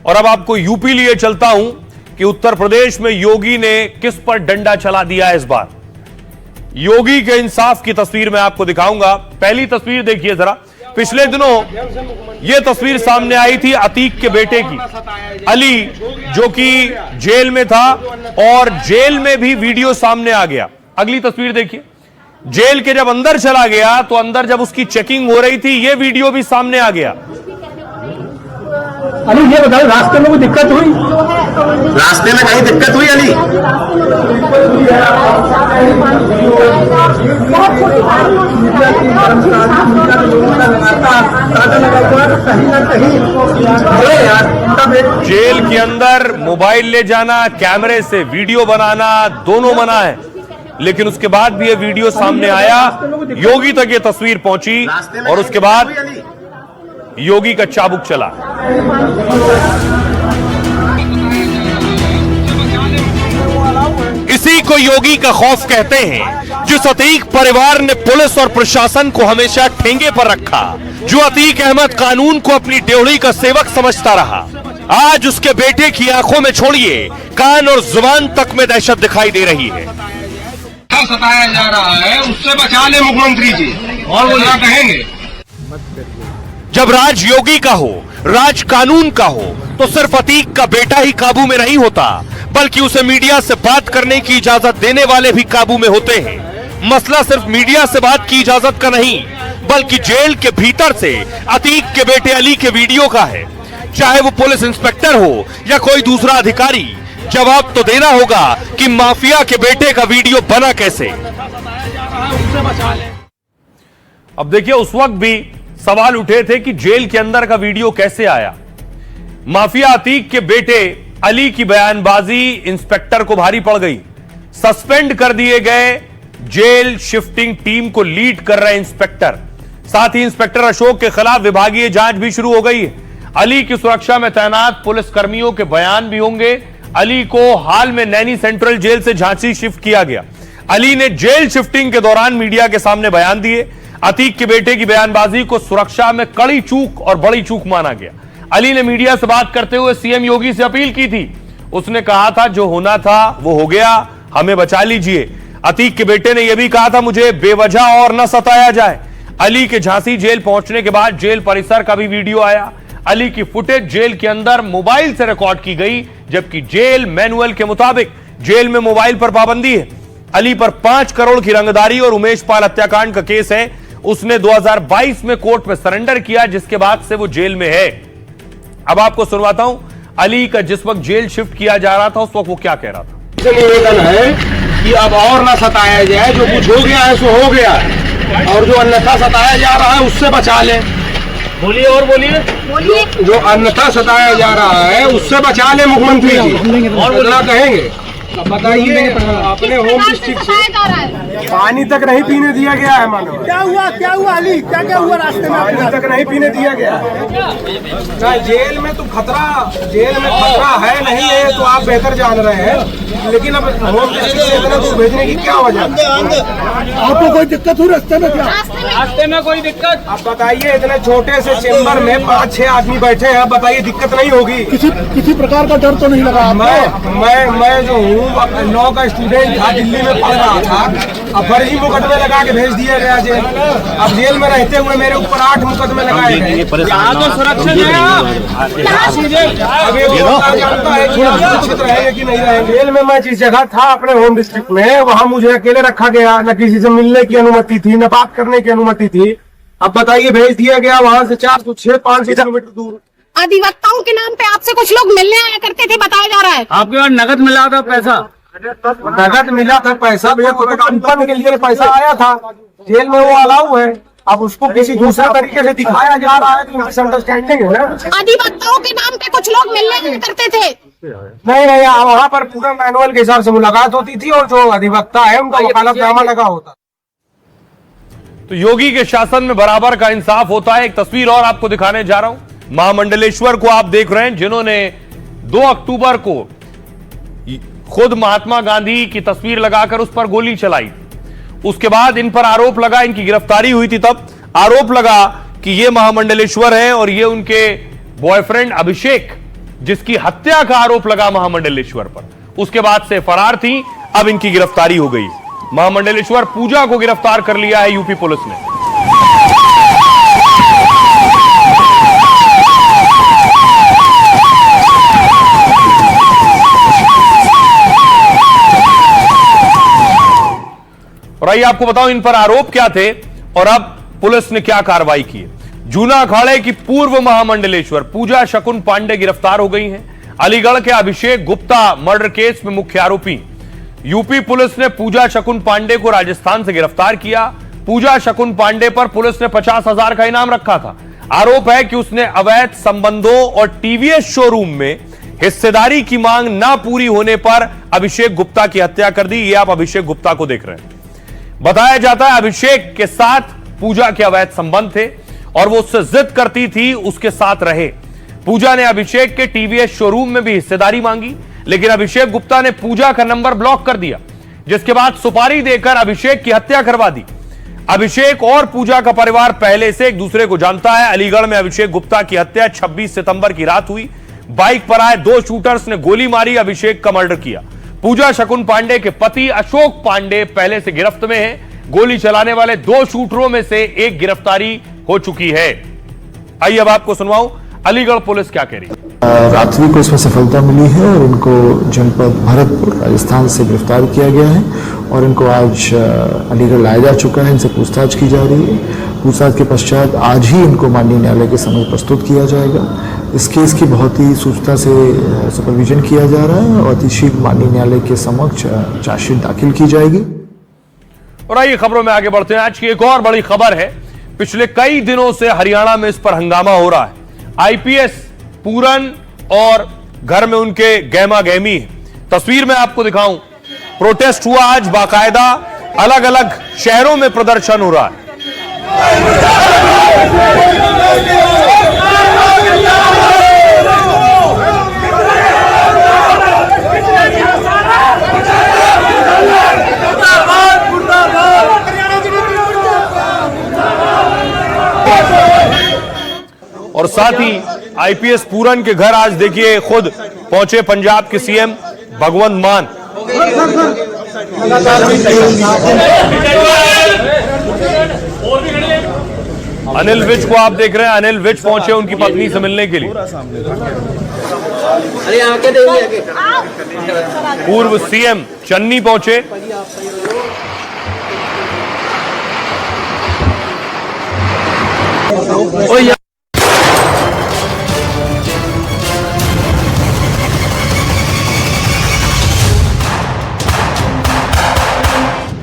और अब आपको यूपी लिए चलता हूं कि उत्तर प्रदेश में योगी ने किस पर डंडा चला दिया इस बार। योगी के इंसाफ की तस्वीर मैं आपको दिखाऊंगा। पहली तस्वीर देखिए जरा। पिछले दिनों यह तस्वीर सामने आई थी अतीक के बेटे की, अली, जो कि जेल में था और जेल में भी वीडियो सामने आ गया। अगली तस्वीर देखिए। जेल के जब अंदर चला गया तो अंदर जब उसकी चेकिंग हो रही थी यह वीडियो भी सामने आ गया। अली ये बताओ, रास्ते में कोई दिक्कत हुई? रास्ते में कहीं दिक्कत हुई अली? जेल के अंदर मोबाइल ले जाना, कैमरे से वीडियो बनाना दोनों मना है, लेकिन उसके बाद भी ये वीडियो सामने आया, योगी तक ये तस्वीर पहुंची और उसके बाद योगी का चाबुक चला। इसी को योगी का खौफ कहते हैं। जिस अतीक परिवार ने पुलिस और प्रशासन को हमेशा ठेंगे पर रखा, जो अतीक अहमद कानून को अपनी ड्योढ़ी का सेवक समझता रहा, आज उसके बेटे की आंखों में छोड़िए कान और जुबान तक में दहशत दिखाई दे रही है। सताया जा रहा है, उससे बचा ले मुख्यमंत्री जी, और वो क्या कहेंगे। जब राज योगी का हो, राज कानून का हो, तो सिर्फ अतीक का बेटा ही काबू में नहीं होता, बल्कि उसे मीडिया से बात करने की इजाजत देने वाले भी काबू में होते हैं। मसला सिर्फ मीडिया से बात की इजाजत का नहीं, बल्कि जेल के भीतर से अतीक के बेटे अली के वीडियो का है। चाहे वो पुलिस इंस्पेक्टर हो या कोई दूसरा अधिकारी, जवाब तो देना होगा कि माफिया के बेटे का वीडियो बना कैसे। अब देखिए, उस वक्त भी सवाल उठे थे कि जेल के अंदर का वीडियो कैसे आया। माफिया अतीक के बेटे अली की बयानबाजी इंस्पेक्टर को भारी पड़ गई। सस्पेंड कर दिए गए जेल शिफ्टिंग टीम को लीड कर रहे इंस्पेक्टर, साथ ही इंस्पेक्टर अशोक के खिलाफ विभागीय जांच भी शुरू हो गई है। अली की सुरक्षा में तैनात पुलिस कर्मियों के बयान भी होंगे। अली को हाल में नैनी सेंट्रल जेल से झांसी शिफ्ट किया गया। अली ने जेल शिफ्टिंग के दौरान मीडिया के सामने बयान दिए। अतीक के बेटे की बयानबाजी को सुरक्षा में कड़ी चूक और बड़ी चूक माना गया। अली ने मीडिया से बात करते हुए सीएम योगी से अपील की थी। उसने कहा था जो होना था वो हो गया, हमें बचा लीजिए। अतीक के बेटे ने यह भी कहा था मुझे बेवजह और न सताया जाए। अली के झांसी जेल पहुंचने के बाद जेल परिसर का भी वीडियो आया। अली की फुटेज जेल के अंदर मोबाइल से रिकॉर्ड की गई, जबकि जेल मैनुअल के मुताबिक जेल में मोबाइल पर पाबंदी है। अली पर 5 करोड़ की रंगदारी और उमेश पाल हत्याकांड का केस है। उसने 2022 में कोर्ट में सरेंडर किया, जिसके बाद से वो जेल में है। अब आपको सुनवाता हूं अली का जिस वक्त जेल शिफ्ट किया जा रहा था उस वक्त वो क्या कह रहा था। निवेदन है कि अब और ना सताया जाए, जो कुछ हो गया है सो हो गया है, और जो अन्यथा सताया जा रहा है उससे बचा ले। बोलिए और बोलिए। जो अन्यथा सताया जा रहा है उससे बचा ले मुख्यमंत्री जी, और बोलना कहेंगे। अब बताइए, अपने होम डिस्ट्रिक्ट से पानी तक नहीं पीने दिया गया है। मानो क्या हुआ अली, क्या हुआ रास्ते में? पानी तक नहीं पीने दिया गया है। जेल में तो जेल में खतरा है नहीं है तो आप बेहतर जान रहे हैं, लेकिन अब होम डिस्ट्रिक्ट से इतना दूर भेजने की क्या वजह? आपको कोई दिक्कत हुई रास्ते में? क्या रास्ते में कोई दिक्कत? अब बताइए, इतने छोटे से चेम्बर में 5-6 आदमी बैठे हैं, अब बताइए दिक्कत नहीं होगी? किसी प्रकार का डर तो नहीं लगा? मैं जो हूँ लॉ का स्टूडेंट था, दिल्ली में पढ़ रहा था, अब फर्जी मुकदमे लगा के भेज दिया गया जेल। अब जेल में रहते हुए मेरे ऊपर 8 मुकदमे लगाए गए। यहाँ तो सुरक्षित है, सुरक्षित रहेंगे कि नहीं रहेंगे? जेल में मैं जिस जगह था अपने होम डिस्ट्रिक्ट में, वहाँ मुझे अकेले रखा गया, न किसी से मिलने की अनुमति थी, न बात करने की अनुमति थी। अब बताइए, भेज दिया गया वहाँ से 400-500 किलोमीटर दूर। अधिवक्ताओं के नाम पे आपसे कुछ लोग मिलने आया करते थे, बताया जा रहा है। आपके पास नगद मिला था पैसा? नगद मिला था पैसा, भैया कंपनी के लिए पैसा आया था। जेल में वो अलाउ है, अब उसको किसी दूसरे तरीके से दिखाया जा रहा है तो मिसअंडरस्टैंडिंग है ना। अधिवक्ताओं के नाम पे कुछ लोग मिलने आया करते थे? नहीं, वहाँ पर पूरा मैनुअल के हिसाब से मुलाकात होती थी और जो अधिवक्ता है उनका वकालतनामा लगा होता। तो योगी के शासन में बराबर का इंसाफ होता है। एक तस्वीर और आपको दिखाने जा रहा हूं। महामंडलेश्वर को आप देख रहे हैं, जिन्होंने 2 अक्टूबर को खुद महात्मा गांधी की तस्वीर लगाकर उस पर गोली चलाई। उसके बाद इन पर आरोप लगा, इनकी गिरफ्तारी हुई थी, तब आरोप लगा कि ये महामंडलेश्वर हैं और ये उनके बॉयफ्रेंड अभिषेक जिसकी हत्या का आरोप लगा महामंडलेश्वर पर। उसके बाद से फरार थी, अब इनकी गिरफ्तारी हो गई। महामंडलेश्वर पूजा को गिरफ्तार कर लिया है यूपी पुलिस ने। और आइए आपको बताऊं इन पर आरोप क्या थे और अब पुलिस ने क्या कार्रवाई की है। जूना अखाड़े की पूर्व महामंडलेश्वर पूजा शकुन पांडे गिरफ्तार हो गई हैं। अलीगढ़ के अभिषेक गुप्ता मर्डर केस में मुख्य आरोपी। यूपी पुलिस ने पूजा शकुन पांडे को राजस्थान से गिरफ्तार किया। पूजा शकुन पांडे पर पुलिस ने 50,000 का इनाम रखा था। आरोप है कि उसने अवैध संबंधों और टीवीएस शोरूम में हिस्सेदारी की मांग ना पूरी होने पर अभिषेक गुप्ता की हत्या कर दी। ये आप अभिषेक गुप्ता को देख रहे हैं। बताया जाता है अभिषेक के साथ पूजा के अवैध संबंध थे और वो उससे जिद करती थी उसके साथ रहे। पूजा ने अभिषेक के टीवीएस शोरूम में भी हिस्सेदारी मांगी, लेकिन अभिषेक गुप्ता ने पूजा का नंबर ब्लॉक कर दिया, जिसके बाद सुपारी देकर अभिषेक की हत्या करवा दी। अभिषेक और पूजा का परिवार पहले से एक दूसरे को जानता है। अलीगढ़ में अभिषेक गुप्ता की हत्या 26 सितंबर की रात हुई। बाइक पर आए 2 शूटर्स ने गोली मारी, अभिषेक का मर्डर किया। पूजा शकुन पांडे के पति अशोक पांडे पहले से गिरफ्त में हैं। गोली चलाने वाले 2 शूटरों में से एक गिरफ्तारी हो चुकी है। आइए अब आपको सुनवाऊं अलीगढ़ पुलिस क्या कह रही है। रात्रि को इसमें सफलता मिली है और इनको जनपद भरतपुर राजस्थान से गिरफ्तार किया गया है और इनको आज अलीगढ़ लाया जा चुका है। इनसे पूछताछ की जा रही है। पूछताछ के पश्चात आज ही इनको माननीय न्यायालय के समक्ष प्रस्तुत किया जाएगा। इस केस की बहुत ही सूचना से सुपरविजन किया जा रहा है और अतिशीघ्र माननीय न्यायालय के समक्ष चार्जशीट दाखिल की जाएगी। और आइए खबरों में आगे बढ़ते हैं। आज की एक और बड़ी खबर है। पिछले कई दिनों से हरियाणा में इस पर हंगामा हो रहा है। आईपीएस पूरन और घर में उनके गहमा गहमी है। तस्वीर में आपको दिखाऊं, प्रोटेस्ट हुआ आज बाकायदा, अलग अलग शहरों में प्रदर्शन हो रहा है। और साथ ही आईपीएस पूरन के घर आज देखिए खुद पहुंचे पंजाब के सीएम भगवंत मान। अनिल विज को आप देख रहे हैं। अनिल विज पहुंचे उनकी पत्नी से मिलने के लिए। पूर्व सीएम चन्नी पहुंचे।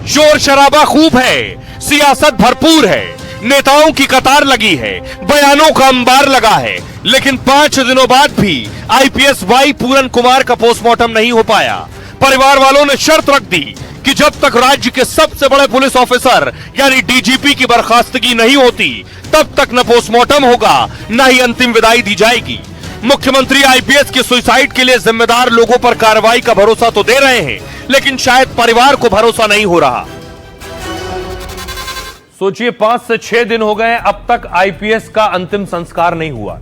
शोर शराबा खूब है, सियासत भरपूर है, नेताओं की कतार लगी है, बयानों का अंबार लगा है, लेकिन 5 दिनों बाद भी आईपीएस वाई पूरन कुमार का पोस्टमार्टम नहीं हो पाया। परिवार वालों ने शर्त रख दी कि जब तक राज्य के सबसे बड़े पुलिस ऑफिसर यानी डीजीपी की बर्खास्तगी नहीं होती, तब तक न पोस्टमार्टम होगा, न ही अंतिम विदाई दी जाएगी। मुख्यमंत्री आईपीएस के सुसाइड के लिए जिम्मेदार लोगों पर कार्रवाई का भरोसा तो दे रहे हैं, लेकिन शायद परिवार को भरोसा नहीं हो रहा। सोचिए 5 से 6 दिन हो गए, अब तक आईपीएस का अंतिम संस्कार नहीं हुआ।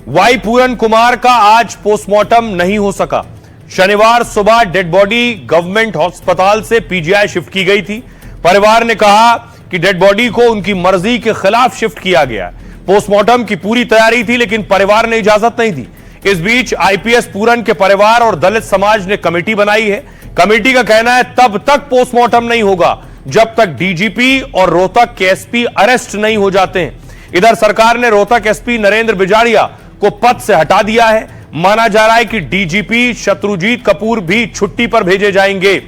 वाई पूरन कुमार का आज पोस्टमार्टम नहीं हो सका। शनिवार सुबह डेड बॉडी गवर्नमेंट अस्पताल से पीजीआई शिफ्ट की गई थी। परिवार ने कहा कि डेड बॉडी को उनकी मर्जी के खिलाफ शिफ्ट किया गया। पोस्टमार्टम की पूरी तैयारी थी, लेकिन परिवार ने इजाजत नहीं दी। इस बीच आईपीएस पूरन के परिवार और दलित समाज ने कमेटी बनाई है। कमेटी का कहना है तब तक पोस्टमार्टम नहीं होगा जब तक डीजीपी और रोहतक के एसपी अरेस्ट नहीं हो जाते हैं। इधर सरकार ने रोहतक एसपी नरेंद्र बिजाड़िया को पद से हटा दिया है। माना जा रहा है कि डीजीपी शत्रुजीत कपूर भी छुट्टी पर भेजे जाएंगे।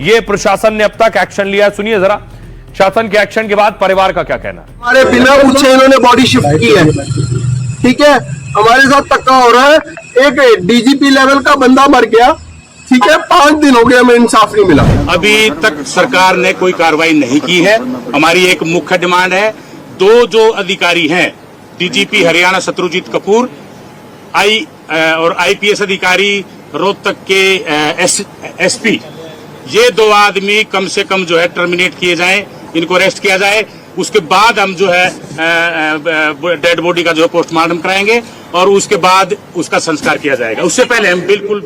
यह प्रशासन ने अब तक एक्शन लिया। सुनिए जरा शासन के एक्शन के बाद परिवार का क्या कहना है। हमारे बिना पूछे इन्होंने बॉडी शिफ्ट की है, ठीक है। हमारे साथ धक्का हो रहा है। एक डीजीपी लेवल का बंदा मर गया, ठीक है। 5 दिन हो गए, हमें इंसाफ नहीं मिला। अभी तक सरकार ने कोई कार्रवाई नहीं की है। हमारी एक मुख्य डिमांड है, 2 जो अधिकारी हैं, डीजीपी हरियाणा शत्रुजीत कपूर और आईपीएस अधिकारी रोहतक के एसपी, ये 2 आदमी कम से कम जो है टर्मिनेट किए जाएं, इनको अरेस्ट किया जाए। उसके बाद हम जो है डेड बॉडी का जो है पोस्टमार्टम कराएंगे और उसके बाद उसका संस्कार किया जाएगा। उससे पहले हम बिल्कुल